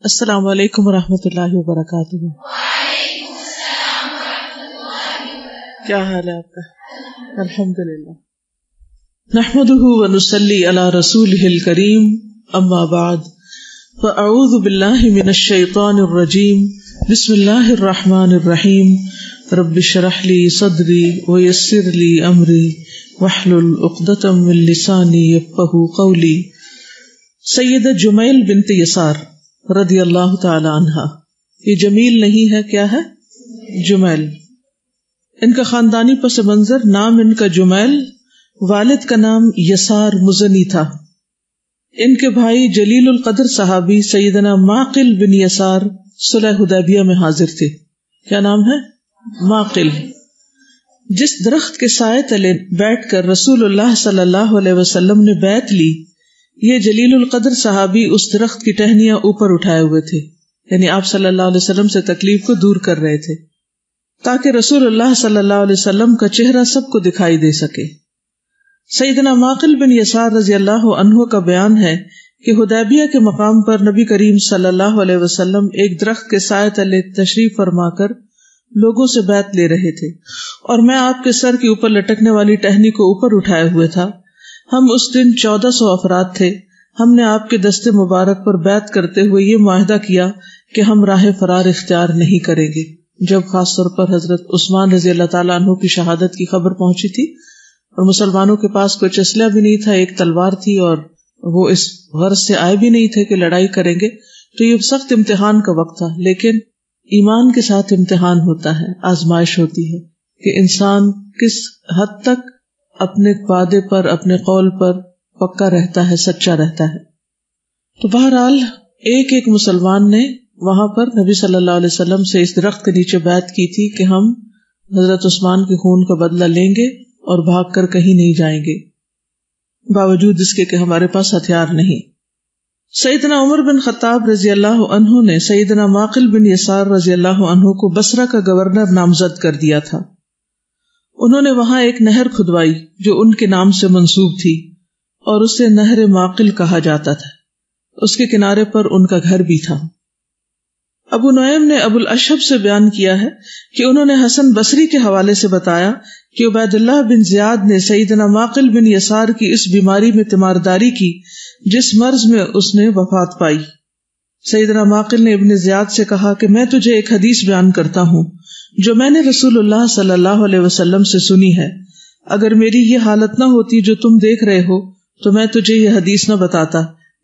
السلام علیکم ورحمۃ اللہ وبرکاتہ. کیا حال ہے آپ کا؟ الحمدللہ. نحمده ونصلی علی رسولہ الکریم. اما بعد فاعوذ باللہ من الشیطان الرجیم. بسم اللہ الرحمن الرحیم. رب اشرح لی صدری ویسر لی امری واحلل عقدۃ من لسانی یفقہوا قولی. سیدہ جمیل بنت یسار رضی اللہ تعالی عنہا. یہ جمیل نہیں ہے، کیا ہے؟ جمیل. ان کا خاندانی پس منظر، نام ان کا جمیل، والد کا نام یسار مزنی تھا. ان کے بھائی جلیل القدر صحابی سیدنا معقل بن یسار صلح حدیبیہ میں حاضر تھے. کیا نام ہے؟ معقل. جس درخت کے سائے تلے بیٹھ کر رسول اللہ صلی اللہ علیہ وسلم نے بیعت لی، یہ جلیل القدر صحابی اس درخت کی ٹہنیاں اوپر اٹھائے ہوئے تھے، یعنی آپ صلی اللہ علیہ وسلم سے تکلیف کو دور کر رہے تھے تاکہ رسول اللہ صلی اللہ علیہ وسلم کا چہرہ سب کو دکھائی دے سکے. سیدنا معقل بن یسار رضی اللہ عنہ کا بیان ہے کہ حدیبیہ کے مقام پر نبی کریم صلی اللہ علیہ وسلم ایک درخت کے سائے تلے تشریف فرما کر لوگوں سے بیعت لے رہے تھے، اور میں آپ کے سر کے اوپر لٹکنے والی ٹہنی کو اوپر اٹھائے ہوئے تھا. ہم اس دن 1400 افراد تھے. ہم نے آپ کے دستے مبارک پر بیعت کرتے ہوئے یہ معاہدہ کیا کہ ہم راہ فرار اختیار نہیں کریں گے. جب خاص طور پر حضرت عثمان رضی اللہ تعالیٰ عنہ کی شہادت کی خبر پہنچی تھی اور مسلمانوں کے پاس کوئی اسلحہ بھی نہیں تھا، ایک تلوار تھی، اور وہ اس غرض سے آئے بھی نہیں تھے کہ لڑائی کریں گے، تو یہ سخت امتحان کا وقت تھا. لیکن ایمان کے ساتھ امتحان ہوتا ہے، آزمائش ہوتی ہے کہ انسان کس حد تک اپنے وعدے پر، اپنے قول پر پکا رہتا ہے، سچا رہتا ہے. تو بہرحال ایک ایک مسلمان نے وہاں پر نبی صلی اللہ علیہ وسلم سے اس درخت کے نیچے بیعت کی تھی کہ ہم حضرت عثمان کے خون کا بدلہ لیں گے اور بھاگ کر کہیں نہیں جائیں گے، باوجود اس کے کہ ہمارے پاس ہتھیار نہیں. سیدنا عمر بن خطاب رضی اللہ عنہ نے سیدنا معقل بن یسار رضی اللہ عنہ کو بصرہ کا گورنر نامزد کر دیا تھا. انہوں نے وہاں ایک نہر کھدوائی جو ان کے نام سے منسوب تھی، اور اسے نہر معقل کہا جاتا تھا. اس کے کنارے پر ان کا گھر بھی تھا. ابو نعیم نے ابو الاشہب سے بیان کیا ہے کہ انہوں نے حسن بصری کے حوالے سے بتایا کہ عبید اللہ بن زیاد نے سیدنا معقل بن یسار کی اس بیماری میں تیمارداری کی جس مرض میں اس نے وفات پائی. سیدنا معقل نے ابن زیاد سے کہا کہ میں تجھے ایک حدیث بیان کرتا ہوں جو میں نے رسول اللہ صلی اللہ علیہ وسلم سے سنی ہے. اگر میری یہ حالت نہ ہوتی جو تم دیکھ رہے ہو تو میں تجھے یہ حدیث نہ بتاتا.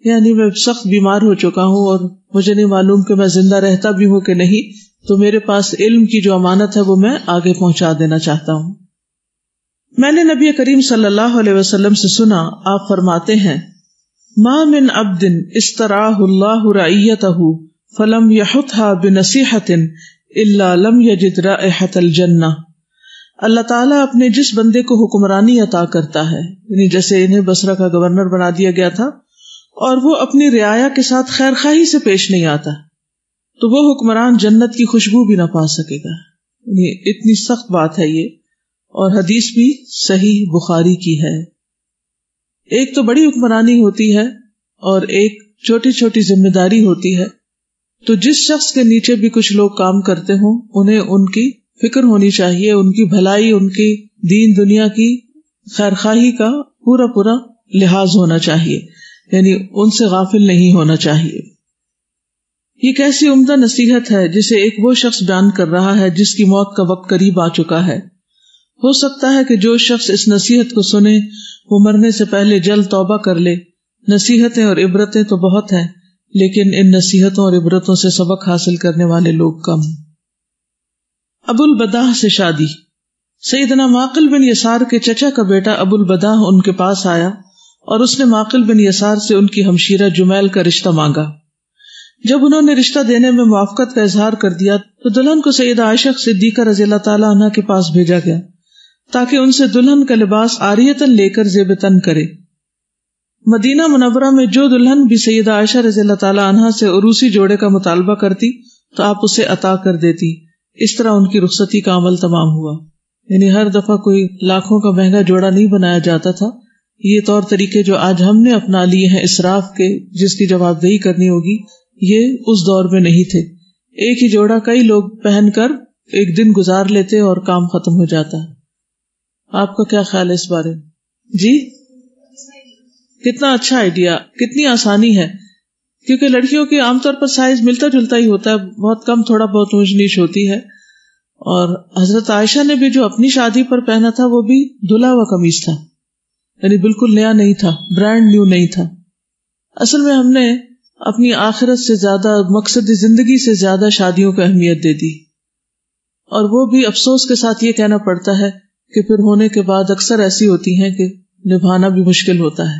یعنی میں سخت بیمار ہو چکا ہوں اور مجھے نہیں معلوم کہ میں زندہ رہتا بھی ہوں کہ نہیں، تو میرے پاس علم کی جو امانت ہے وہ میں آگے پہنچا دینا چاہتا ہوں. میں نے نبی کریم صلی اللہ علیہ وسلم سے سنا، آپ فرماتے ہیں ما من عبد استرعاہ اللہ رعیتہ فلم یحطھا بنصیحۃ الا لم یجد رائحۃ الجنہ. اللہ تعالیٰ اپنے جس بندے کو حکمرانی عطا کرتا ہے، یعنی جیسے انہیں بصرہ کا گورنر بنا دیا گیا تھا، اور وہ اپنی رعایا کے ساتھ خیر خواہی سے پیش نہیں آتا، تو وہ حکمران جنت کی خوشبو بھی نہ پا سکے گا. یعنی اتنی سخت بات ہے یہ، اور حدیث بھی صحیح بخاری کی ہے. ایک تو بڑی حکمرانی ہوتی ہے اور ایک چھوٹی چھوٹی ذمہ داری ہوتی ہے. تو جس شخص کے نیچے بھی کچھ لوگ کام کرتے ہوں انہیں ان کی فکر ہونی چاہیے، ان کی بھلائی، ان کی دین دنیا کی خیر خواہی کا پورا لحاظ ہونا چاہیے، یعنی ان سے غافل نہیں ہونا چاہیے. یہ کیسی عمدہ نصیحت ہے جسے ایک وہ شخص بیان کر رہا ہے جس کی موت کا وقت قریب آ چکا ہے. ہو سکتا ہے کہ جو شخص اس نصیحت کو سنے وہ مرنے سے پہلے جلد توبہ کر لے. نصیحتیں اور عبرتیں تو بہت ہیں، لیکن ان نصیحتوں اور عبرتوں سے سبق حاصل کرنے والے لوگ کم. ابو البداح سے شادی. سیدنا معقل بن یسار کے چچا کا بیٹا ابو البداح ان کے پاس آیا اور اس نے معقل بن یسار سے ان کی ہمشیرہ جمیل کا رشتہ مانگا. جب انہوں نے رشتہ دینے میں موافقت کا اظہار کر دیا تو دلہن کو سیدہ عائشہ صدیقہ رضی اللہ تعالی عنہ کے پاس بھیجا گیا تاکہ ان سے دلہن کا لباس عاریتاً لے کر زیب تن کرے. مدینہ منورہ میں جو دلہن بھی سیدہ عائشہ رضی اللہ تعالی عنہ سے عروسی جوڑے کا مطالبہ کرتی تو آپ اسے عطا کر دیتی. اس طرح ان کی رخصتی کا عمل تمام ہوا. یعنی ہر دفعہ کوئی لاکھوں کا مہنگا جوڑا نہیں بنایا جاتا تھا. یہ طور طریقے جو آج ہم نے اپنا لیے ہیں اسراف کے، جس کی جوابدہی کرنی ہوگی، یہ اس دور میں نہیں تھے. ایک ہی جوڑا کئی لوگ پہن کر ایک دن گزار لیتے اور کام ختم ہو جاتا. آپ کا کیا خیال ہے اس بارے میں؟ جی کتنا اچھا آئیڈیا، کتنی آسانی ہے، کیونکہ لڑکیوں کی عام طور پر سائز ملتا جلتا ہی ہوتا ہے، بہت کم تھوڑا بہت اونچ نیچ ہوتی ہے. اور حضرت عائشہ نے بھی جو اپنی شادی پر پہنا تھا وہ بھی دھلا ہوا قمیص تھا، یعنی بالکل نیا نہیں تھا، برانڈ نیو نہیں تھا. اصل میں ہم نے اپنی آخرت سے زیادہ، مقصد زندگی سے زیادہ شادیوں کو اہمیت دے دی، اور وہ بھی افسوس کے ساتھ یہ کہنا پڑتا ہے کہ پھر ہونے کے بعد اکثر ایسی ہوتی ہیں کہ نبھانا بھی مشکل ہوتا ہے.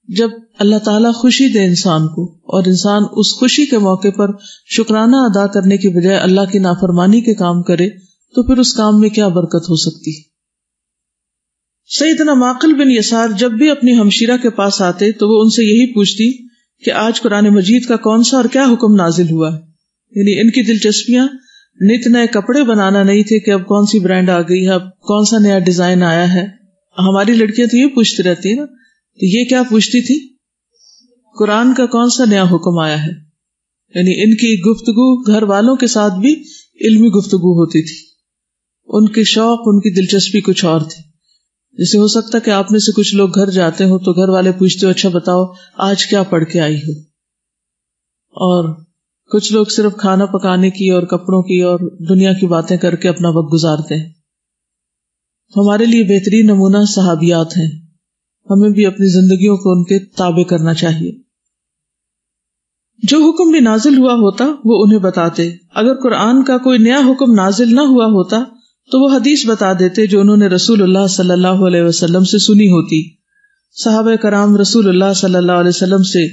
جب اللہ تعالیٰ خوشی دے انسان کو اور انسان اس خوشی کے موقع پر شکرانہ ادا کرنے کی بجائے اللہ کی نافرمانی کے کام کرے تو پھر اس کام میں کیا برکت ہو سکتی. سیدنا معقل بن یسار جب بھی اپنی ہمشیرہ کے پاس آتے تو وہ ان سے یہی پوچھتی کہ آج قرآن مجید کا کون سا اور کیا حکم نازل ہوا ہے. یعنی ان کی دلچسپیاں نت نئے کپڑے بنانا نہیں تھے کہ اب کون سی برانڈ آ گئی ہے، اب کون سا نیا ڈیزائن آیا ہے. ہماری لڑکیاں تو یہ پوچھتی رہتی ہیں نا، تو یہ کیا پوچھتی تھی؟ قرآن کا کون سا نیا حکم آیا ہے. یعنی ان کی گفتگو گھر والوں کے ساتھ بھی علمی گفتگو ہوتی تھی. ان کے شوق، ان کی دلچسپی کچھ اور تھی. جیسے ہو سکتا کہ آپ میں سے کچھ لوگ گھر جاتے ہو تو گھر والے پوچھتے ہو اچھا بتاؤ آج کیا پڑھ کے آئی ہو، اور کچھ لوگ صرف کھانا پکانے کی اور کپڑوں کی اور دنیا کی باتیں کر کے اپنا وقت گزارتے ہیں. ہمارے لیے بہترین نمونہ صحابیات ہیں، ہمیں بھی اپنی زندگیوں کو ان کے تابع کرنا چاہیے. جو حکم بھی نازل ہوا ہوتا وہ انہیں بتاتے. اگر قرآن کا کوئی نیا حکم نازل نہ ہوا ہوتا تو وہ حدیث بتا دیتے جو انہوں نے رسول اللہ صلی اللہ علیہ وسلم سے سنی ہوتی. صحابہ کرام رسول اللہ صلی اللہ علیہ وسلم سے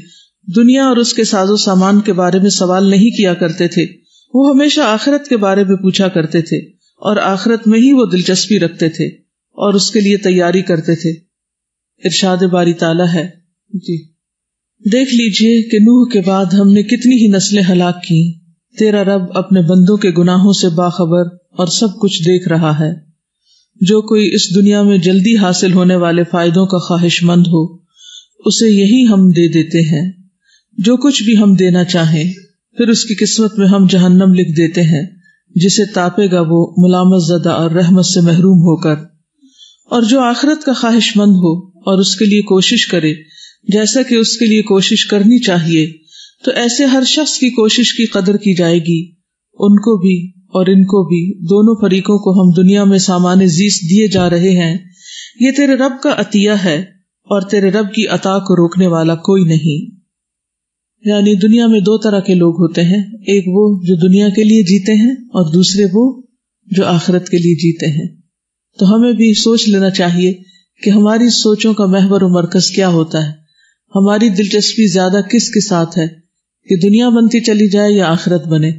دنیا اور اس کے ساز و سامان کے بارے میں سوال نہیں کیا کرتے تھے، وہ ہمیشہ آخرت کے بارے میں پوچھا کرتے تھے اور آخرت میں ہی وہ دلچسپی رکھتے تھے اور اس کے لیے تیاری کرتے تھے. ارشاد باری تعالیٰ ہے جی دیکھ لیجئے کہ نوح کے بعد ہم نے کتنی ہی نسلیں ہلاک کی. تیرا رب اپنے بندوں کے گناہوں سے باخبر اور سب کچھ دیکھ رہا ہے. جو کوئی اس دنیا میں جلدی حاصل ہونے والے فائدوں کا خواہش مند ہو اسے یہی ہم دے دیتے ہیں جو کچھ بھی ہم دینا چاہیں، پھر اس کی قسمت میں ہم جہنم لکھ دیتے ہیں جسے تاپے گا وہ ملامت زدہ اور رحمت سے محروم ہو کر. اور جو آخرت کا خواہش مند ہو اور اس کے لیے کوشش کرے جیسا کہ اس کے لیے کوشش کرنی چاہیے تو ایسے ہر شخص کی کوشش کی قدر کی جائے گی. ان کو بھی اور ان کو بھی، دونوں فریقوں کو ہم دنیا میں سامان زیست دیے جا رہے ہیں. یہ تیرے رب کا عطیہ ہے اور تیرے رب کی عطا کو روکنے والا کوئی نہیں. یعنی دنیا میں دو طرح کے لوگ ہوتے ہیں، ایک وہ جو دنیا کے لیے جیتے ہیں اور دوسرے وہ جو آخرت کے لیے جیتے ہیں. تو ہمیں بھی سوچ لینا چاہیے کہ ہماری سوچوں کا محور و مرکز کیا ہوتا ہے، ہماری دلچسپی زیادہ کس کے ساتھ ہے کہ دنیا بنتی چلی جائے یا آخرت بنے.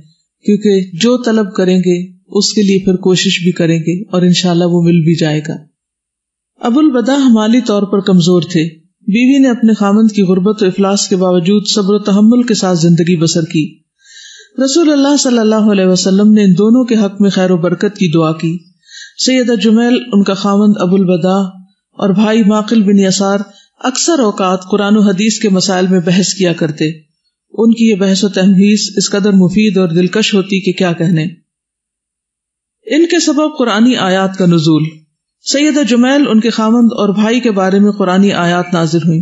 کیونکہ جو طلب کریں گے اس کے لیے پھر کوشش بھی کریں گے اور انشاءاللہ وہ مل بھی جائے گا. ابو البداح مالی طور پر کمزور تھے. بیوی نے اپنے خامند کی غربت و افلاس کے باوجود صبر و تحمل کے ساتھ زندگی بسر کی. رسول اللہ صلی اللہ علیہ وسلم نے ان دونوں کے حق میں خیر و برکت کی دعا کی. سیدہ جمیل، ان کا خامند ابو البداح اور بھائی معقل بن یسار اکثر اوقات قرآن و حدیث کے مسائل میں بحث کیا کرتے. ان کی یہ بحث و تمہیس اس قدر مفید اور دلکش ہوتی کہ کیا کہنے. ان کے سبب قرآنی آیات کا نزول. سیدہ جمیل، ان کے خامند اور بھائی کے بارے میں قرآنی آیات نازل ہوئی.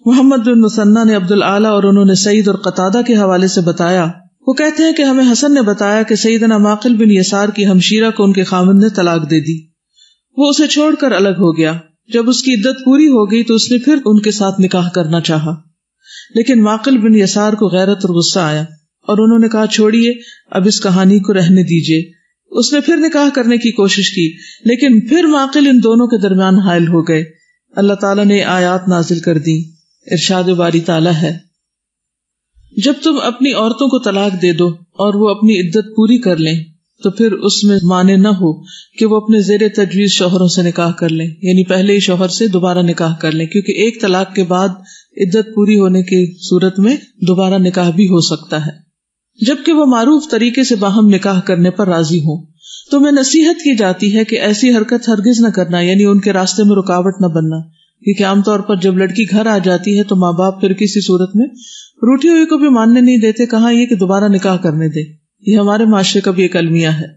محمد بن مثنی نے عبد الاعلی اور انہوں نے سعید اور قتادہ کے حوالے سے بتایا، وہ کہتے ہیں کہ ہمیں حسن نے بتایا کہ سیدنا معقل بن یسار کی ہمشیرہ کو ان کے خامند نے طلاق دے دی. وہ اسے چھوڑ کر الگ ہو گیا. جب اس کی عدت پوری ہو گئی تو اس نے پھر ان کے ساتھ نکاح کرنا چاہا، لیکن معقل بن یسار کو غیرت اور غصہ آیا اور انہوں نے کہا چھوڑیے، اب اس کہانی کو رہنے دیجیے. اس نے پھر نکاح کرنے کی کوشش کی، لیکن پھر معقل ان دونوں کے درمیان حائل ہو گئے. اللہ تعالیٰ نے آیات نازل کر دی. ارشاد باری تعالیٰ ہے، جب تم اپنی عورتوں کو طلاق دے دو اور وہ اپنی عدت پوری کر لیں تو پھر اس میں مانع نہ ہو کہ وہ اپنے زیر تجویز شوہروں سے نکاح کر لیں، یعنی پہلے ہی شوہر سے دوبارہ نکاح کر لیں، کیونکہ ایک طلاق کے بعد عدت پوری ہونے کی صورت میں دوبارہ نکاح بھی ہو سکتا ہے، جبکہ وہ معروف طریقے سے باہم نکاح کرنے پر راضی ہوں. تمہیں نصیحت کی جاتی ہے کہ ایسی حرکت ہرگز نہ کرنا، یعنی ان کے راستے میں رکاوٹ نہ بننا، کیونکہ عام طور پر جب لڑکی گھر آ جاتی ہے تو ماں باپ پھر کسی صورت میں روٹھی ہوئی کو بھی ماننے نہیں دیتے، کہاں یہ کہ دوبارہ نکاح کرنے دے. یہ ہمارے معاشرے کا بھی ایک المیہ ہے،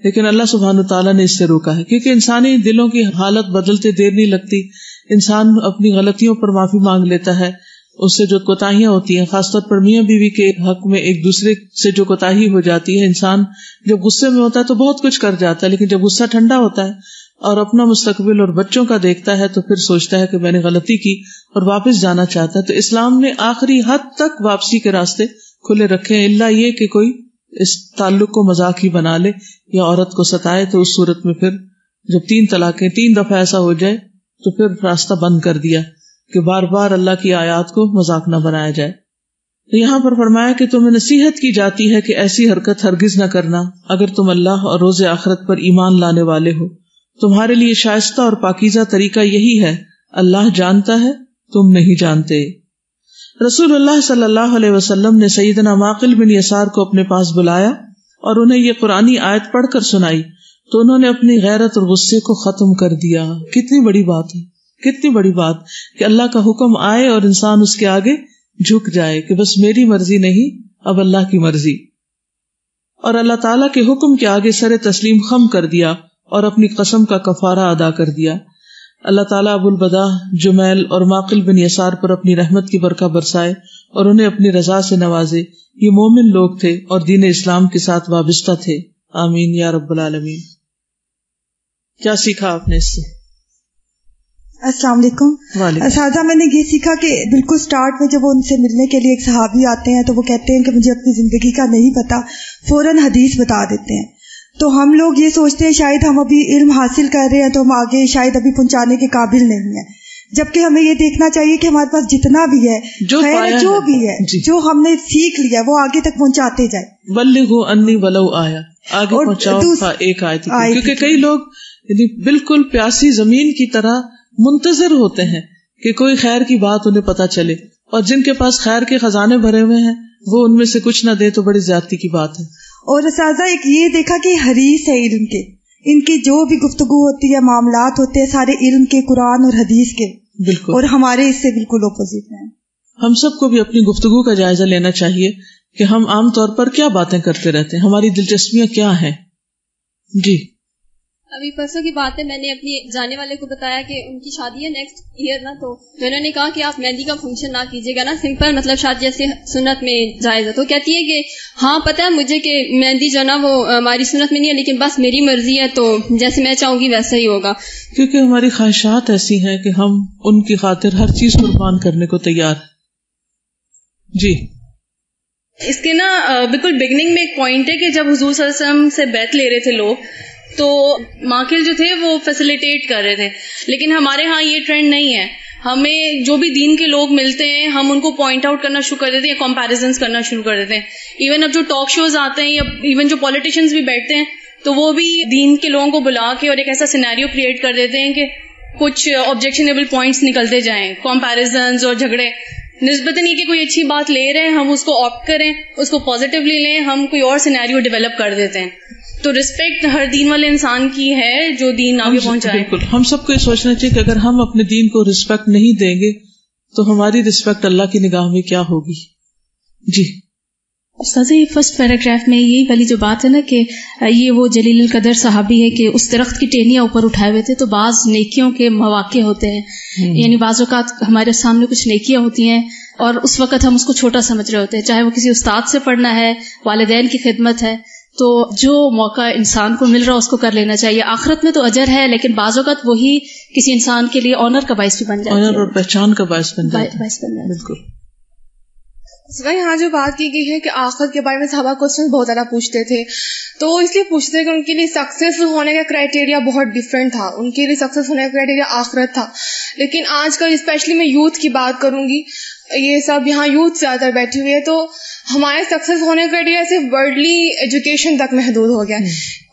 لیکن اللہ سبحانہ تعالیٰ نے اس سے روکا ہے، کیونکہ انسانی دلوں کی حالت بدلتے دیر نہیں لگتی. انسان اپنی غلطیوں پر معافی مانگ لیتا ہے، اس سے جو کوتاہیاں ہوتی ہیں، خاص طور پر میاں بیوی کے حق میں ایک دوسرے سے جو کوتاہی ہو جاتی ہے، انسان جب غصے میں ہوتا ہے تو بہت کچھ کر جاتا ہے، لیکن جب غصہ ٹھنڈا ہوتا ہے اور اپنا مستقبل اور بچوں کا دیکھتا ہے تو پھر سوچتا ہے کہ میں نے غلطی کی اور واپس جانا چاہتا ہے. تو اسلام نے آخری حد تک واپسی کے راستے کھلے رکھے ہیں، الا یہ کہ کوئی اس تعلق کو مذاق ہی بنا لے یا عورت کو ستائے، تو اس صورت میں پھر جب 3 طلاقیں 3 دفعہ ایسا ہو جائے تو پھر راستہ بند کر دیا کہ بار بار اللہ کی آیات کو مذاق نہ بنایا جائے. تو یہاں پر فرمایا کہ تمہیں نصیحت کی جاتی ہے کہ ایسی حرکت ہرگز نہ کرنا اگر تم اللہ اور روز آخرت پر ایمان لانے والے ہو. تمہارے لیے شائستہ اور پاکیزہ طریقہ یہی ہے، اللہ جانتا ہے تم نہیں جانتے. رسول اللہ صلی اللہ علیہ وسلم نے سیدنا معقل بن یسار کو اپنے پاس بلایا اور انہیں یہ قرآنی آیت پڑھ کر سنائی تو انہوں نے اپنی غیرت اور غصے کو ختم کر دیا. کتنی بڑی بات ہے، کتنی بڑی بات کہ اللہ کا حکم آئے اور انسان اس کے آگے جھک جائے کہ بس میری مرضی نہیں، اب اللہ کی مرضی. اور اللہ تعالیٰ کے حکم کے آگے سر تسلیم خم کر دیا اور اپنی قسم کا کفارہ ادا کر دیا. اللہ تعالیٰ ابو البدا، جمیل اور معقل بن یسار پر اپنی رحمت کی برکہ برسائے اور انہیں اپنی رضا سے نوازے. یہ مومن لوگ تھے اور دین اسلام کے ساتھ وابستہ تھے. آمین یا رب العالمین. کیا سیکھا آپ نے اس سے؟ السلام علیکم. اساتذہ، میں نے یہ سیکھا کہ بالکل سٹارٹ میں جب وہ ان سے ملنے کے لیے ایک صحابی آتے ہیں تو وہ کہتے ہیں کہ مجھے اپنی زندگی کا نہیں پتا، فوراً حدیث بتا دیتے ہیں. تو ہم لوگ یہ سوچتے ہیں شاید ہم ابھی علم حاصل کر رہے ہیں تو ہم آگے شاید ابھی پہنچانے کے قابل نہیں ہیں، جبکہ ہمیں یہ دیکھنا چاہیے کہ ہمارے پاس جتنا بھی ہے، جو بھی ہے، جو ہم نے سیکھ لیا وہ آگے تک پہنچاتے جائیں. بلغوا انی ولو آیا، آگے پہنچاؤ ایک آیت. کیونکہ کئی لوگ بالکل پیاسی زمین کی طرح منتظر ہوتے ہیں کہ کوئی خیر کی بات انہیں پتہ چلے، اور جن کے پاس خیر کے خزانے بھرے ہوئے ہیں وہ ان میں سے کچھ نہ دے تو بڑی زیادتی کی بات ہے. اور اساتذہ ایک یہ دیکھا کہ حریص ہے علم کے، ان کی جو بھی گفتگو ہوتی ہے، معاملات ہوتے ہیں سارے علم کے، قرآن اور حدیث کے. بالکل. اور ہمارے اس سے بالکل اپوزٹ ہیں. ہم سب کو بھی اپنی گفتگو کا جائزہ لینا چاہیے کہ ہم عام طور پر کیا باتیں کرتے رہتے ہیں، ہماری دلچسپیاں کیا ہیں. جی ابھی پرسوں کی بات ہے، میں نے اپنی جانے والے کو بتایا کہ ان کی شادی ہے نیکسٹ ایئر نا، تو انہوں نے کہا کہ آپ مہندی کا فنکشن نہ کیجیے گا نا، سمپل مطلب شادی جیسے سنت میں جائز ہے. تو کہتی ہے کہ ہاں پتہ ہے مجھے کہ مہندی جو نا وہ ہماری سنت میں نہیں ہے، لیکن بس میری مرضی ہے تو جیسے میں چاہوں گی ویسا ہی ہوگا. کیونکہ ہماری خواہشات ایسی ہیں کہ ہم ان کی خاطر ہر چیز قربان کرنے کو تیار. جی اس کے نا بالکل بگننگ میں ایک پوائنٹ ہے کہ جب حضور صلی اللہ علیہ وسلم سے بیعت لے رہے تھے لوگ تو ماکل جو تھے وہ فیسیلیٹیٹ کر رہے تھے، لیکن ہمارے ہاں یہ ٹرینڈ نہیں ہے. ہمیں جو بھی دین کے لوگ ملتے ہیں ہم ان کو پوائنٹ آؤٹ کرنا شروع کر دیتے ہیں، کمپیریزنس کرنا شروع کر دیتے ہیں. ایون اب جو ٹاک شوز آتے ہیں یا ایون جو پولیٹیشینز بھی بیٹھتے ہیں تو وہ بھی دین کے لوگوں کو بلا کے اور ایک ایسا سینیریو کریٹ کر دیتے ہیں کہ کچھ آبجیکشنیبل پوائنٹس نکلتے جائیں، کمپیریزنز اور جھگڑے. نسبتاً یہ کہ کوئی اچھی بات لے رہے ہیں ہم اس کو آپٹ کریں، اس کو پازیٹیولی لیں، ہم کوئی اور سینیریو ڈیولپ کر دیتے ہیں. تو رسپیکٹ ہر دین والے انسان کی ہے جو دین آگے پہنچائے. بالکل، ہم سب کو یہ سوچنا چاہیے کہ اگر ہم اپنے دین کو رسپیکٹ نہیں دیں گے تو ہماری رسپیکٹ اللہ کی نگاہ میں کیا ہوگی. جی استاذ، یہ فرسٹ پیراگراف میں یہی والی جو بات ہے نا کہ یہ وہ جلیل القدر صحابی ہے کہ اس درخت کی ٹہنیاں اوپر اٹھائے ہوئے تھے، تو بعض نیکیوں کے مواقع ہوتے ہیں، یعنی بعض اوقات ہمارے سامنے کچھ نیکیاں ہوتی ہیں اور اس وقت ہم اس کو چھوٹا سمجھ رہے ہوتے ہیں، چاہے وہ کسی استاد سے پڑھنا ہے، والدین کی خدمت ہے، تو جو موقع انسان کو مل رہا اس کو کر لینا چاہیے. آخرت میں تو اجر ہے، لیکن بعض اوقات وہی کسی انسان کے لیے آنر کا باعث بھی بن جاتا ہے، آنر اور پہچان کا باعث بن جاتا ہے. بالکل. یہاں جو بات کی گئی ہے کہ آخرت کے بارے میں صحابہ کوسچن بہت زیادہ پوچھتے تھے، تو اس لیے پوچھتے ہیں کہ ان کے لیے سکسیس ہونے کا کرائٹیریا بہت ڈفرینٹ تھا. ان کے لیے سکسیس ہونے کا کرائٹیریا آخرت تھا. لیکن آج کل اسپیشلی میں یوتھ کی بات کروں گی، یہ سب یہاں یوتھ زیادہ بیٹھی ہوئی ہے، تو ہمارے سکسیس ہونے کا کرائٹیریا صرف ورلڈلی ایجوکیشن تک محدود ہو گیا.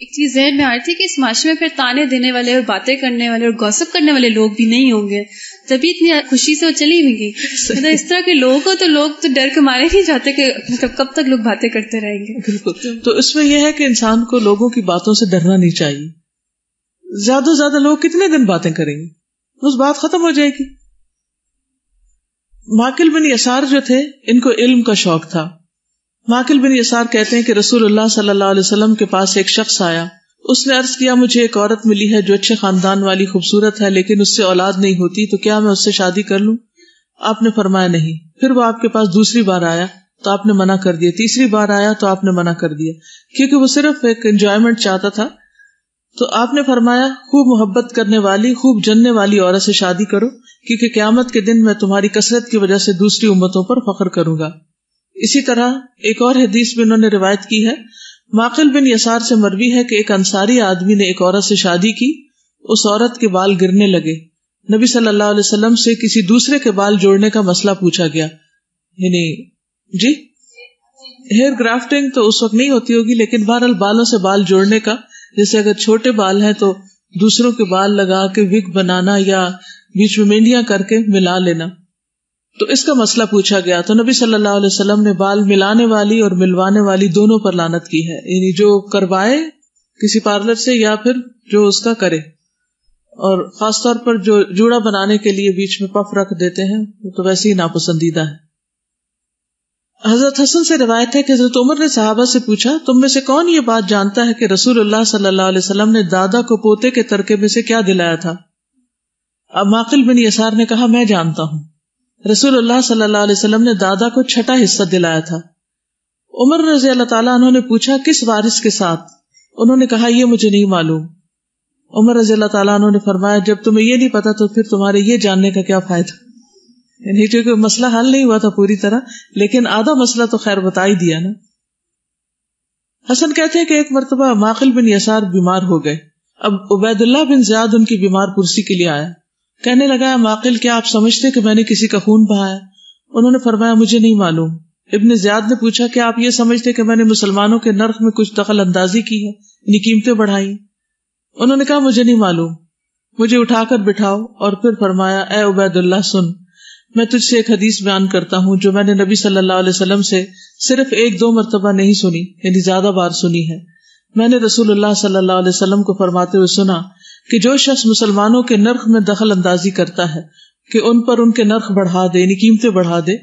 ایک چیز ذہن میں آ رہی تھی کہ اس معاشرے میں پھر تانے دینے والے اور باتیں کرنے والے اور گوسپ کرنے والے لوگ بھی نہیں ہوں گے، تبھی اتنی خوشی سے وہ چلی بھی گئی. مطلب اس طرح کے لوگ ہو تو لوگ تو ڈر کے مارے نہیں جاتے کہ مطلب کب تک لوگ باتیں کرتے رہیں گے. بالکل. تو اس میں یہ ہے کہ انسان کو لوگوں کی باتوں سے ڈرنا نہیں چاہیے. زیادہ سے زیادہ لوگ کتنے دن باتیں کریں گے، اس بات ختم ہو جائے گی. ماقل بن یسار جو تھے ان کو علم کا شوق تھا. ماقل بن یسار کہتے ہیں کہ رسول اللہ صلی اللہ علیہ وسلم کے پاس ایک شخص آیا. اس نے عرض کیا مجھے ایک عورت ملی ہے جو اچھے خاندان والی، خوبصورت ہے، لیکن اس سے اولاد نہیں ہوتی، تو کیا میں اس سے شادی کر لوں؟ آپ نے فرمایا نہیں. پھر وہ آپ کے پاس دوسری بار آیا تو آپ نے منع کر دیا. تیسری بار آیا تو آپ نے منع کر دیا، کیونکہ وہ صرف ایک انجوائمنٹ چاہتا تھا. تو آپ نے فرمایا خوب محبت کرنے والی، خوب جننے والی عورت سے شادی کرو، کیونکہ قیامت کے دن میں تمہاری کثرت کی وجہ سے دوسری امتوں پر فخر کروں گا. اسی طرح ایک اور حدیث بھی انہوں نے روایت کی ہے. ماقل بن یسار سے مروی ہے کہ ایک انصاری آدمی نے ایک عورت سے شادی کی. اس عورت کے بال گرنے لگے. نبی صلی اللہ علیہ وسلم سے کسی دوسرے کے بال جوڑنے کا مسئلہ پوچھا گیا. یعنی جی ہیئر گرافٹنگ تو اس وقت نہیں ہوتی ہوگی، لیکن بہرحال بالوں سے بال جوڑنے کا، جیسے اگر چھوٹے بال ہیں تو دوسروں کے بال لگا کے وگ بنانا یا بیچ میں مینڈیاں کر کے ملا لینا. تو اس کا مسئلہ پوچھا گیا تو نبی صلی اللہ علیہ وسلم نے بال ملانے والی اور ملوانے والی دونوں پر لعنت کی ہے. یعنی جو کروائے کسی پارلر سے یا پھر جو اس کا کرے، اور خاص طور پر جو جوڑا بنانے کے لیے بیچ میں پف رکھ دیتے ہیں تو ویسے ہی ناپسندیدہ ہے. حضرت حسن سے روایت ہے کہ حضرت عمر نے صحابہ سے پوچھا تم میں سے کون یہ بات جانتا ہے کہ رسول اللہ صلی اللہ علیہ وسلم نے دادا کو پوتے کے ترکے میں سے کیا دلایا تھا؟ اب ماقل بن یسار نے کہا میں جانتا ہوں. رسول اللہ صلی اللہ علیہ وسلم نے دادا کو چھٹا حصہ دلایا تھا. عمر رضی اللہ تعالیٰ عنہ نے پوچھا کس وارث کے ساتھ؟ انہوں نے کہا یہ مجھے نہیں معلوم. عمر رضی اللہ تعالیٰ عنہ نے فرمایا جب تمہیں یہ نہیں پتا تو پھر تمہارے یہ جاننے کا کیا فائدہ؟ یعنی چونکہ مسئلہ حل نہیں ہوا تھا پوری طرح، لیکن آدھا مسئلہ تو خیر بتا ہی دیا نا. حسن کہتے ہیں کہ ایک مرتبہ ماقل بن یسار بیمار ہو گئے. اب عبید اللہ بن زیاد ان کی بیمار پرسی کے لیے آیا. کہنے لگا ماقل کیا آپ سمجھتے کہ میں نے کسی کا خون بہایا؟ انہوں نے فرمایا مجھے نہیں معلوم. ابن زیاد نے پوچھا کہ آپ یہ سمجھتے کہ میں نے مسلمانوں کے نرخ میں کچھ دخل اندازی کی ہے، یعنی قیمتیں بڑھائی؟ انہوں نے کہا مجھے نہیں معلوم. مجھے اٹھا کر بٹھاؤ اور پھر فرمایا اے عبید اللہ سن، میں تجھ سے ایک حدیث بیان کرتا ہوں جو میں نے نبی صلی اللہ علیہ وسلم سے صرف 1-2 مرتبہ نہیں سنی، یعنی زیادہ بار سنی ہے. میں نے رسول اللہ صلی اللہ علیہ وسلم کو فرماتے ہوئے سنا کہ جو شخص مسلمانوں کے نرخ میں دخل اندازی کرتا ہے کہ ان پر ان کے نرخ بڑھا دے، یعنی قیمتیں بڑھا دے،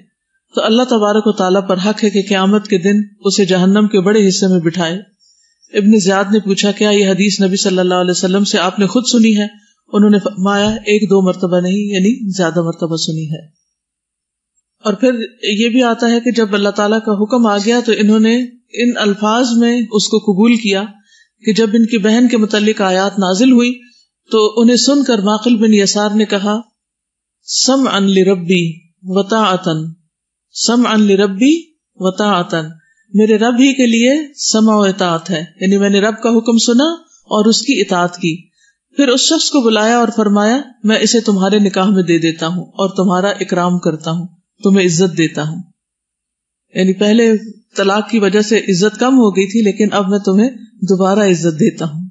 تو اللہ تبارک و تعالیٰ پر حق ہے کہ قیامت کے دن اسے جہنم کے بڑے حصے میں بٹھائے. ابن زیاد نے پوچھا کیا یہ حدیث نبی صلی اللہ علیہ وسلم سے آپ نے خود سنی ہے؟ انہوں نے فرمایا 1-2 مرتبہ نہیں، یعنی زیادہ مرتبہ سنی ہے. اور پھر یہ بھی آتا ہے کہ جب اللہ تعالیٰ کا حکم آ گیا تو انہوں نے ان الفاظ میں اس کو قبول کیا کہ جب ان کی بہن کے متعلق آیات نازل ہوئی تو انہیں سن کر ماقل بن یسار نے کہا سمعا لربی وطاعتا، سمعا لربی وطاعتا، میرے رب ہی کے لیے سمع و اطاعت ہے، یعنی میں نے رب کا حکم سنا اور اس کی اطاعت کی. پھر اس شخص کو بلایا اور فرمایا میں اسے تمہارے نکاح میں دے دیتا ہوں اور تمہارا اکرام کرتا ہوں، تمہیں عزت دیتا ہوں. یعنی پہلے طلاق کی وجہ سے عزت کم ہو گئی تھی، لیکن اب میں تمہیں دوبارہ عزت دیتا ہوں.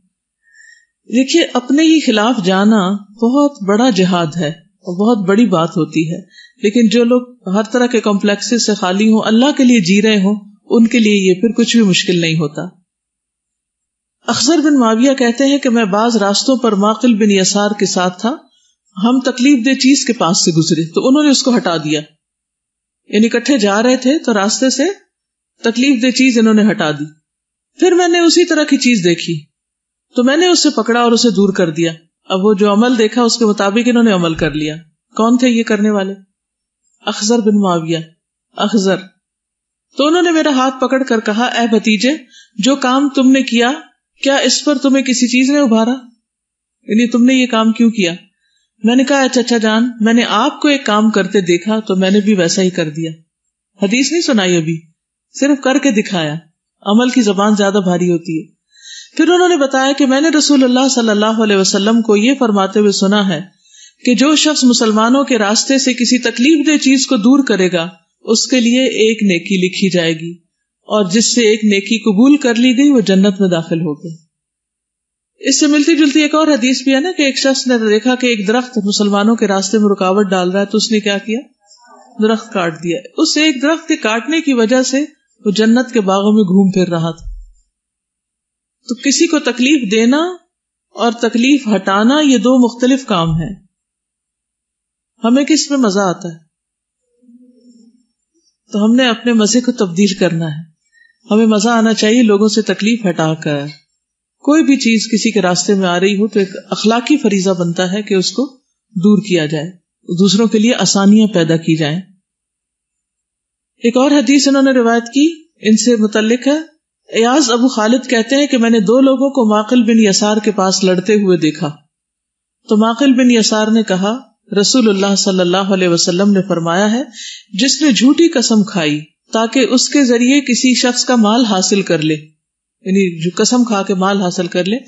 دیکھیے اپنے ہی خلاف جانا بہت بڑا جہاد ہے اور بہت بڑی بات ہوتی ہے، لیکن جو لوگ ہر طرح کے کمپلیکسز سے خالی ہوں، اللہ کے لیے جی رہے ہوں، ان کے لیے یہ پھر کچھ بھی مشکل نہیں ہوتا. اخزر بن معاویہ کہتے ہیں کہ میں بعض راستوں پر ماقل بن یسار کے ساتھ تھا، ہم تکلیف دہ چیز کے پاس سے گزرے تو انہوں نے اس کو ہٹا دیا. یعنی اکٹھے جا رہے تھے تو راستے سے تکلیف دہ چیز انہوں نے ہٹا دی. پھر میں نے اسی طرح کی چیز دیکھی تو میں نے اسے پکڑا اور اسے دور کر دیا. اب وہ جو عمل دیکھا اس کے مطابق انہوں نے عمل کر لیا. کون تھے یہ کرنے والے؟ اخزر بن معاویہ. اخزر. تو انہوں نے میرا ہاتھ پکڑ کر کہا اے بھتیجے، جو کام تم نے کیا کیا اس پر تمہیں کسی چیز نے ابھارا؟ یعنی تم نے یہ کام کیوں کیا؟ میں نے کہا اے چچا جان، میں نے آپ کو ایک کام کرتے دیکھا تو میں نے بھی ویسا ہی کر دیا. حدیث نہیں سنائی ابھی، صرف کر کے دکھایا. عمل کی زبان زیادہ بھاری ہوتی ہے. پھر انہوں نے بتایا کہ میں نے رسول اللہ صلی اللہ علیہ وسلم کو یہ فرماتے ہوئے سنا ہے کہ جو شخص مسلمانوں کے راستے سے کسی تکلیف دہ چیز کو دور کرے گا اس کے لیے ایک نیکی لکھی جائے گی، اور جس سے ایک نیکی قبول کر لی گئی وہ جنت میں داخل ہو گئی. اس سے ملتی جلتی ایک اور حدیث بھی ہے نا کہ ایک شخص نے دیکھا کہ ایک درخت مسلمانوں کے راستے میں رکاوٹ ڈال رہا ہے تو اس نے کیا کیا؟ درخت کاٹ دیا. اس ایک درخت کے کاٹنے کی وجہ سے وہ جنت کے باغوں میں گھوم پھر رہا تھا. تو کسی کو تکلیف دینا اور تکلیف ہٹانا یہ دو مختلف کام ہیں. ہمیں کس میں مزہ آتا ہے؟ تو ہم نے اپنے مزے کو تبدیل کرنا ہے. ہمیں مزہ آنا چاہیے لوگوں سے تکلیف ہٹا کر. کوئی بھی چیز کسی کے راستے میں آ رہی ہو تو ایک اخلاقی فریضہ بنتا ہے کہ اس کو دور کیا جائے, دوسروں کے لیے آسانیاں پیدا کی جائیں. ایک اور حدیث انہوں نے روایت کی ان سے متعلق ہے. ایاز ابو خالد کہتے ہیں کہ میں نے دو لوگوں کو معقل بن یسار کے پاس لڑتے ہوئے دیکھا. تو معقل بن یسار نے کہا رسول اللہ صلی اللہ علیہ وسلم نے فرمایا ہے جس نے جھوٹی قسم کھائی تاکہ اس کے ذریعے کسی شخص کا مال حاصل کر لے, یعنی جو قسم کھا کے مال حاصل کر لے,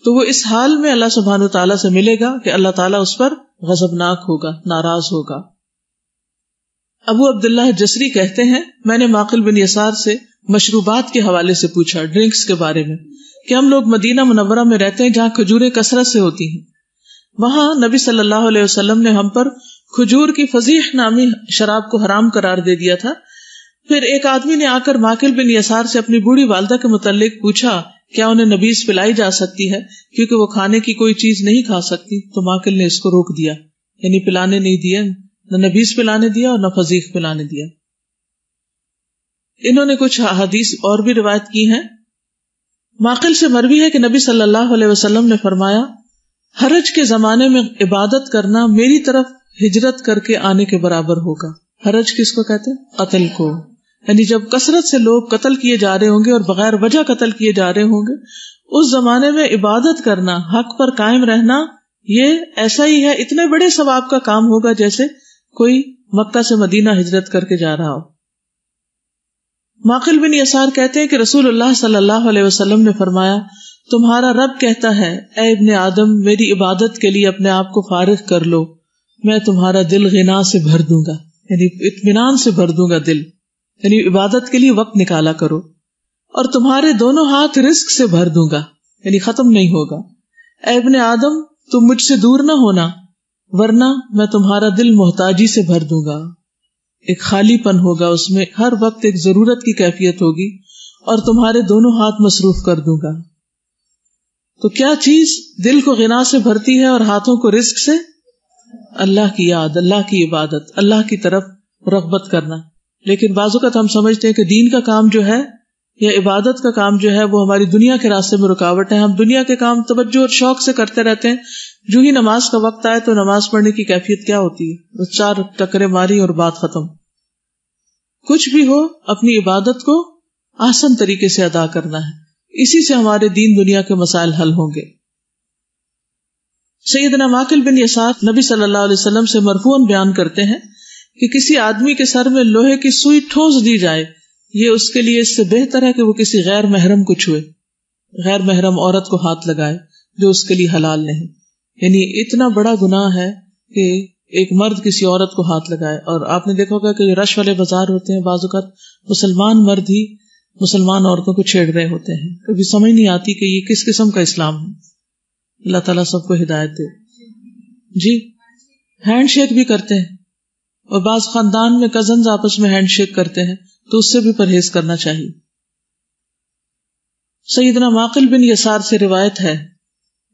تو وہ اس حال میں اللہ سبحانہ وتعالیٰ سے ملے گا کہ اللہ تعالیٰ اس پر غضبناک ہوگا, ناراض ہوگا. ابو عبداللہ جسری کہتے ہیں میں نے معقل بن یسار سے مشروبات کے حوالے سے پوچھا, ڈرنکس کے بارے میں, کہ ہم لوگ مدینہ منورہ میں رہتے ہیں جہاں کھجوریں کثرت سے ہوتی ہیں. وہاں نبی صلی اللہ علیہ وسلم نے ہم پر کھجور کی فضیح نامی شراب کو حرام قرار دے دیا تھا. پھر ایک آدمی نے آ کر معقل بن یسار سے اپنی بوڑھی والدہ کے متعلق پوچھا کیا انہیں نبیذ پلائی جا سکتی ہے کیونکہ وہ کھانے کی کوئی چیز نہیں کھا سکتی. تو معقل نے اس کو روک دیا, یعنی پلانے نہیں دیا, نہ نبیذ پلانے دیا اور نہ فضیح پلانے دیا. انہوں نے کچھ حدیث اور بھی روایت کی ہیں. معقل سے مروی ہے کہ نبی صلی اللہ علیہ وسلم نے فرمایا حرج کے زمانے میں عبادت کرنا میری طرف ہجرت کر کے آنے کے برابر ہوگا. حرج کس کو کہتے ہیں؟ قتل کو. یعنی جب کثرت سے لوگ قتل کیے جا رہے ہوں گے اور بغیر وجہ قتل کیے جا رہے ہوں گے, اس زمانے میں عبادت کرنا, حق پر قائم رہنا, یہ ایسا ہی ہے, اتنے بڑے ثواب کا کام ہوگا جیسے کوئی مکہ سے مدینہ ہجرت کر کے جا رہا ہو. معقل بن یسار کہتے ہیں کہ رسول اللہ صلی اللہ علیہ وسلم نے فرمایا تمہارا رب کہتا ہے اے ابن آدم میری عبادت کے لیے اپنے آپ کو فارغ کر لو, میں تمہارا دل غنا سے بھر دوں گا, یعنی اطمینان سے بھر دوں گا دل, یعنی عبادت کے لیے وقت نکالا کرو. اور تمہارے دونوں ہاتھ رزق سے بھر دوں گا, یعنی ختم نہیں ہوگا. اے ابن آدم تم مجھ سے دور نہ ہونا ورنہ میں تمہارا دل محتاجی سے بھر دوں گا. ایک خالی پن ہوگا, اس میں ہر وقت ایک ضرورت کی کیفیت ہوگی, اور تمہارے دونوں ہاتھ مصروف کر دوں گا. تو کیا چیز دل کو غنا سے بھرتی ہے اور ہاتھوں کو رزق سے؟ اللہ کی یاد, اللہ کی عبادت, اللہ کی طرف رغبت کرنا. لیکن بعض اوقات ہم سمجھتے ہیں کہ دین کا کام جو ہے یا عبادت کا کام جو ہے وہ ہماری دنیا کے راستے میں رکاوٹ ہے. ہم دنیا کے کام توجہ اور شوق سے کرتے رہتے ہیں, جو ہی نماز کا وقت آئے تو نماز پڑھنے کی کیفیت کیا ہوتی ہے؟ وہ 4 ٹکرے ماری اور بات ختم. کچھ بھی ہو اپنی عبادت کو آسان طریقے سے ادا کرنا ہے, اسی سے ہمارے دین دنیا کے مسائل حل ہوں گے. سیدنا معقل بن یسار نبی صلی اللہ علیہ وسلم سے مرفوعاً بیان کرتے ہیں کہ کسی آدمی کے سر میں لوہے کی سوئی ٹھونس دی جائے, یہ اس کے لیے اس سے بہتر ہے کہ وہ کسی غیر محرم کو چھوئے, غیر محرم عورت کو ہاتھ لگائے جو اس کے لیے حلال نہیں. یعنی اتنا بڑا گناہ ہے کہ ایک مرد کسی عورت کو ہاتھ لگائے. اور آپ نے دیکھا ہوگا کہ رش والے بازار ہوتے ہیں, بعض اوقات مسلمان مرد ہی مسلمان عورتوں کو چھیڑ رہے ہوتے ہیں. کبھی سمجھ نہیں آتی کہ یہ کس قسم کا اسلام ہے. اللہ تعالیٰ سب کو ہدایت دے. جی ہینڈ شیک بھی کرتے ہیں, اور بعض خاندان میں کزنز آپس میں ہینڈ شیک کرتے ہیں, تو اس سے بھی پرہیز کرنا چاہیے. سیدنا معقل بن یسار سے روایت ہے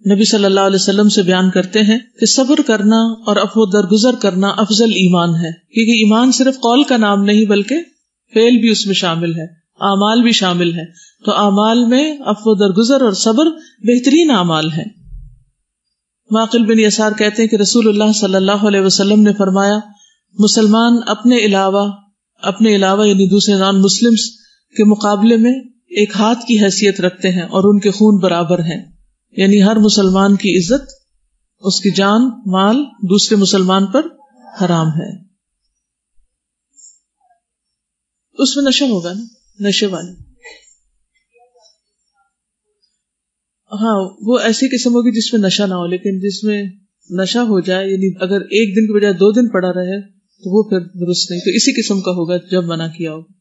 نبی صلی اللہ علیہ وسلم سے بیان کرتے ہیں کہ صبر کرنا اور عفو درگزر کرنا افضل ایمان ہے, کیونکہ ایمان صرف قول کا نام نہیں بلکہ فعل بھی اس میں شامل ہے, اعمال بھی شامل ہے. تو اعمال میں عفو درگزر اور صبر بہترین اعمال ہیں. معقل بن یسار کہتے ہیں کہ رسول اللہ صلی اللہ علیہ وسلم نے فرمایا مسلمان اپنے علاوہ یعنی دوسرے نان مسلمز کے مقابلے میں ایک ہاتھ کی حیثیت رکھتے ہیں اور ان کے خون برابر ہیں. یعنی ہر مسلمان کی عزت, اس کی جان مال دوسرے مسلمان پر حرام ہے. اس میں نشہ ہوگا نا, نشے والے, ہاں وہ ایسی قسم ہوگی جس میں نشہ نہ ہو, لیکن جس میں نشہ ہو جائے, یعنی اگر ایک دن کی بجائے 2 دن پڑا رہے تو وہ پھر درست نہیں. تو اسی قسم کا ہوگا جب منع کیا ہوگا.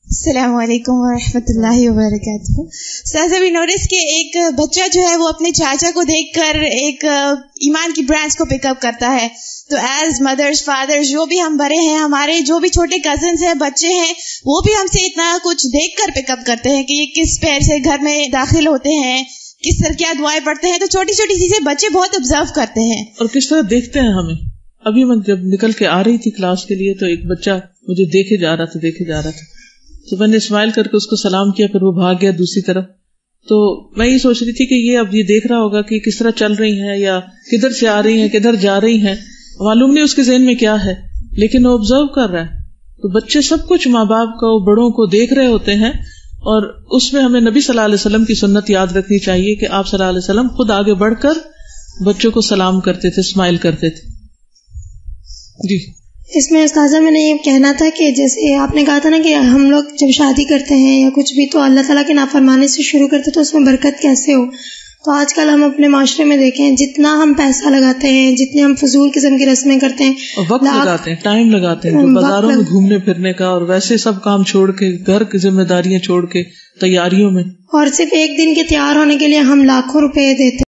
السلام علیکم ورحمۃ اللہ وبرکاتہ. سر ابھی نوٹس کہ ایک بچہ جو ہے وہ اپنے چاچا کو دیکھ کر ایک ایمان کی برانچ کو پک اپ کرتا ہے. تو ایز مدرس فادرز جو بھی ہم بڑے ہیں, ہمارے جو بھی چھوٹے کزنس ہیں, بچے ہیں, وہ بھی ہم سے اتنا کچھ دیکھ کر پک اپ کرتے ہیں کہ یہ کس پیر سے گھر میں داخل ہوتے ہیں, کس طرح کیا دعائیں پڑھتے ہیں. تو چھوٹی چھوٹی چیزیں بچے بہت آبزرو کرتے ہیں اور کس طرح دیکھتے ہیں ہمیں. ابھی میں جب نکل کے آ رہی تھی کلاس کے لیے تو ایک بچہ مجھے دیکھے جا رہا تھا تو میں نے اسمائل کر کے اس کو سلام کیا, پھر وہ بھاگ گیا دوسری طرف. تو میں یہ سوچ رہی تھی کہ یہ اب یہ دیکھ رہا ہوگا کہ کس طرح چل رہی ہیں یا کدھر سے آ رہی ہیں کدھر جا رہی ہیں, معلوم نہیں اس کے ذہن میں کیا ہے, لیکن وہ آبزرو کر رہا ہے. تو بچے سب کچھ ماں باپ کو بڑوں کو دیکھ رہے ہوتے ہیں, اور اس میں ہمیں نبی صلی اللہ علیہ وسلم کی سنت یاد رکھنی چاہیے کہ آپ صلی اللہ علیہ وسلم خود آگے بڑھ کر بچوں کو سلام کرتے تھے, اسمائل کرتے تھے. جی اس میں استاذہ میں نے یہ کہنا تھا کہ جیسے آپ نے کہا تھا نا کہ ہم لوگ جب شادی کرتے ہیں یا کچھ بھی تو اللہ تعالیٰ کے نافرمانی سے شروع کرتے تو اس میں برکت کیسے ہو. تو آج کل ہم اپنے معاشرے میں دیکھیں جتنا ہم پیسہ لگاتے ہیں, جتنے ہم فضول قسم کی رسمیں کرتے ہیں, وقت لگاتے ہیں, ٹائم لگاتے ہیں بازاروں میں گھومنے پھرنے کا, اور ویسے سب کام چھوڑ کے گھر کی ذمہ داریاں چھوڑ کے تیاریوں میں, اور صرف ایک دن کے تیار ہونے کے لیے ہم لاکھوں روپے دیتے ہیں.